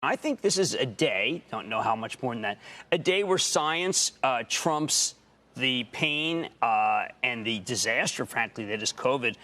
I think this is a day, don't know how much more than that, a day where science trumps the pain and the disaster, frankly, that is COVID.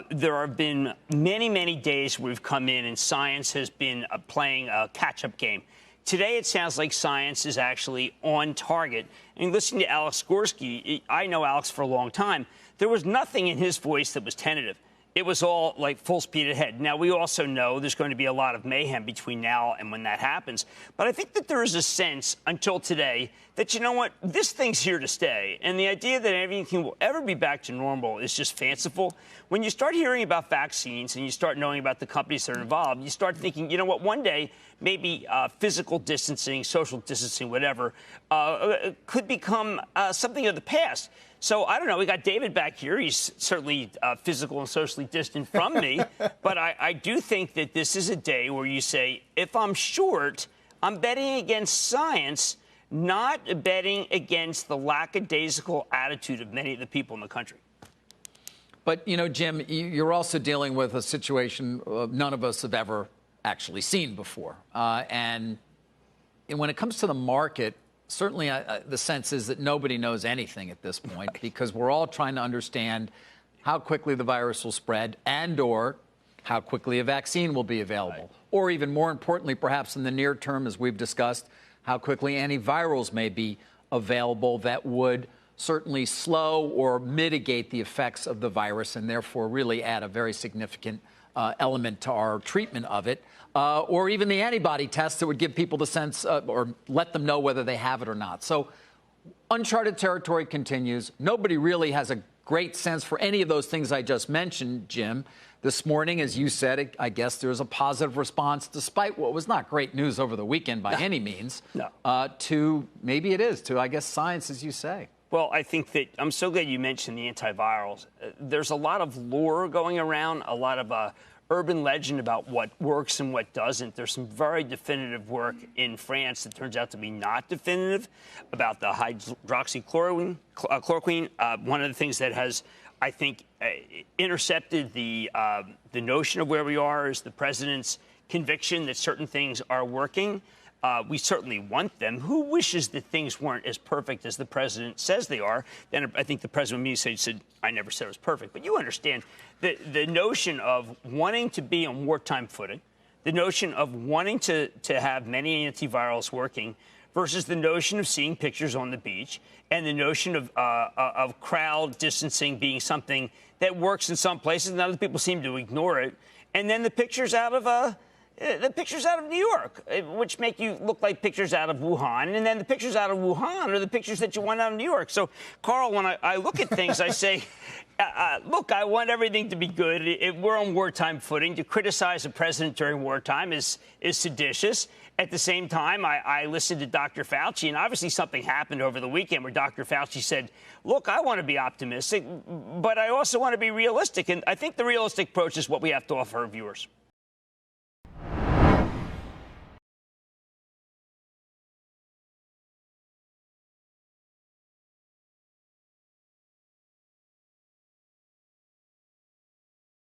There have been many, many days where we've come in and science has been playing a catch-up game. Today, it sounds like science is actually on target. And listening to Alex Gorski, I know Alex for a long time, there was nothing in his voice that was tentative. It was all like full speed ahead. Now, we also know there's going to be a lot of mayhem between now and when that happens. But I think that there is a sense until today that, you know what, this thing's here to stay. And the idea that everything will ever be back to normal is just fanciful. When you start hearing about vaccines and you start knowing about the companies that are involved, you start thinking, you know what, one day maybe physical distancing, social distancing, whatever, could become something of the past. So, I don't know, we got David back here. He's certainly physical and socially distant from me. But I do think that this is a day where you say, if I'm short, I'm betting against science, not betting against the lackadaisical attitude of many of the people in the country. But, you know, Jim, you're also dealing with a situation none of us have ever actually seen before. And when it comes to the market, certainly, the sense is that nobody knows anything at this point because we're all trying to understand how quickly the virus will spread and or how quickly a vaccine will be available. Right. Or even more importantly, perhaps in the near term, as we've discussed, how quickly antivirals may be available that would certainly slow or mitigate the effects of the virus and therefore really add a very significant element to our treatment of it. Or even the antibody test that would give people the sense or let them know whether they have it or not. So uncharted territory continues. Nobody really has a great sense for any of those things I just mentioned, Jim. This morning, as you said, I guess there's a positive response, despite what was not great news over the weekend by any means, to maybe it is, to, I guess, science, as you say. Well, I think that I'm so glad you mentioned the antivirals. There's a lot of lore going around, a lot of urban legend about what works and what doesn't. There's some very definitive work in France that turns out to be not definitive about the hydroxychloroquine. One of the things that has, I think, intercepted the notion of where we are is the president's conviction that certain things are working. We certainly want them. Who wishes that things weren't as perfect as the president says they are? Then I think the president immediately said, I never said it was perfect. But you understand the notion of wanting to be on wartime footing, the notion of wanting to have many antivirals working versus the notion of seeing pictures on the beach and the notion of crowd distancing being something that works in some places and other people seem to ignore it. And then the pictures out of New York, which make you look like pictures out of Wuhan. And then the pictures out of Wuhan are the pictures that you want out of New York. So, Carl, when I look at things, I say, look, I want everything to be good. We're on wartime footing. To criticize a president during wartime is seditious. At the same time, I listened to Dr. Fauci, and obviously something happened over the weekend where Dr. Fauci said, look, I want to be optimistic, but I also want to be realistic. And I think the realistic approach is what we have to offer our viewers.